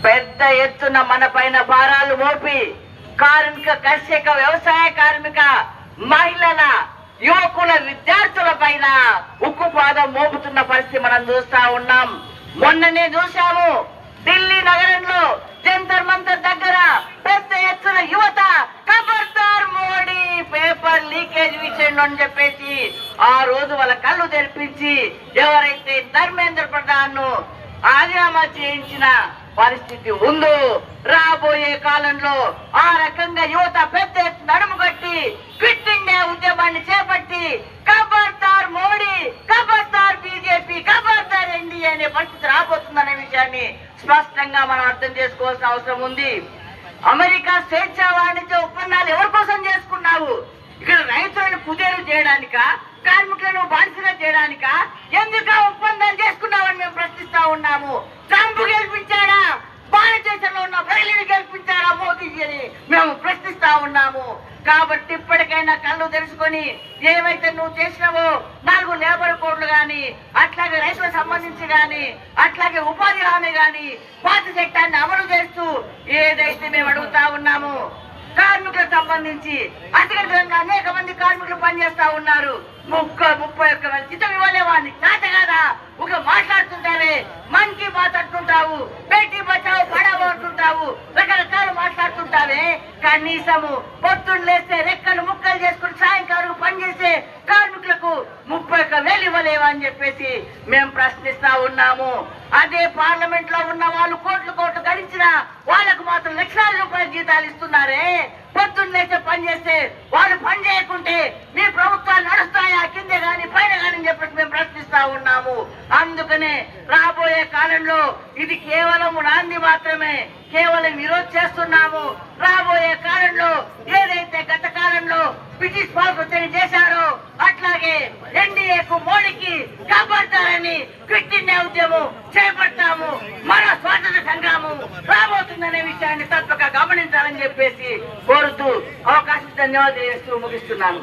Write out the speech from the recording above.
పెద్ద ఎత్తున మన పైన భారాలు మోపి కార్మిక, కర్షక, వ్యవసాయ కార్మిక, మహిళల, యువకుల, విద్యార్థుల పైన ఉక్కు పాదం మోపుతున్న పరిస్థితి మనం చూస్తా ఉన్నాం. మొన్ననే చూశాము ఢిల్లీ నగరంలో జంతర్ మంతర్ దగ్గర పెద్ద ఎత్తున యువత ఖబర్దార్ మోడీ పేపర్ లీకేజ్ విషయంలో అని చెప్పేసి ఆ రోజు వాళ్ళ కళ్ళు తెరిపించి ఎవరైతే ధర్మేంద్ర ప్రధాన్ ను రాజీనామా చేయించిన పరిస్థితి ఉందో, రాబోయే కాలంలో ఆ రకంగా యువత పెద్ద ఎత్తున నడుము కట్టి క్విట్ ఇండియా ఉద్యమాన్ని చేపట్టి ఖబర్దార్ మోడీ, ఖబర్దార్ బీజేపీ, ఖబర్దార్ ఎన్డీఏ అనే పరిస్థితి రాబోతుందనే విషయాన్ని స్పష్టంగా మనం అర్థం చేసుకోవాల్సిన అవసరం ఉంది. అమెరికా స్వేచ్ఛ వాణిజ్య ఒప్పందాలు ఎవరి కోసం చేసుకున్నావు? ఇక్కడ రైతులను కుదేలు చేయడానికా, కార్మికులను బానిసగా చేయడానికా? ఎందుకు ఒప్పందాలు చేసుకున్నామని మేము ప్రశ్నిస్తా ఉన్నాము. ట్రంప్ గెలిపించాడా? భారతదేశంలో ఉన్న ప్రజలను గెలిపించారా మోదీజీ అని మేము ప్రశ్నిస్తా ఉన్నాము. కాబట్టి ఇప్పటికైనా కళ్ళు తెలుసుకొని ఏవైతే నువ్వు చేసినావో 4 లేబర్ కోడ్లు గాని, అట్లాగే రైతులకు సంబంధించి గాని, అట్లాగే ఉపాధి హామీ గాని, పాత చట్టాన్ని అమలు చేస్తూ ఏదైతే మేము అడుగుతా ఉన్నాము, కార్మికులకు సంబంధించి అతిగతంగా అనేక మంది కార్మికులు పనిచేస్తా ఉన్నారు. 31 జీతం ఇవ్వలే వాడిని చేత కదా ఒక మాట్లాడుతుంటావే, మన్ కీ బాత్ అంటుంటావు, బేటీ బచావో పడావో అంటుంటావు, రకరకాలు మాట్లాడుతుంటావే. కనీసము పొద్దున్న లేస్తే రెక్కలు ముక్కలు చేసుకుని సాయంకాలం పనిచేసే కార్మికులకు 31,000 ఇవ్వలేవా అని చెప్పేసి మేము ప్రశ్నిస్తా ఉన్నాము. అదే పార్లమెంట్ లో ఉన్న వాళ్ళు కోట్లు గడించిన వాళ్ళకు మాత్రం లక్షల రూపాయల జీతాలు ఇస్తున్నారే. పొద్దున్న లేస్తే పని చేస్తే వాళ్ళు పని చేయకుంటే మీ ప్రభుత్వాలు నడుస్తాయా కింద గాని పైన గాని అని చెప్పేసి మేము ప్రశ్నిస్తా ఉన్నాము. అందుకనే రాబోయే కాలంలో ఇది కేవలం నాంది మాత్రమే, కేవలం ఈరోజు చేస్తున్నాము. రాబోయే కాలంలో ఏదైతే గత కాలంలో బ్రిటిష్ పాలకులు చేశారో అట్లాగే ఎన్డీఏకు, మోడీకి కాపాడతారని క్విట్ ఇండియా ఉద్యమం చేపడతాము. మన స్వాతంత్ర సంగ్రామం రాబోతుందనే విషయాన్ని తప్పక గమనించాలని చెప్పేసి కోరుతూ అవకాశం ధన్యవాదాలు చేస్తూ ముగిస్తున్నాను.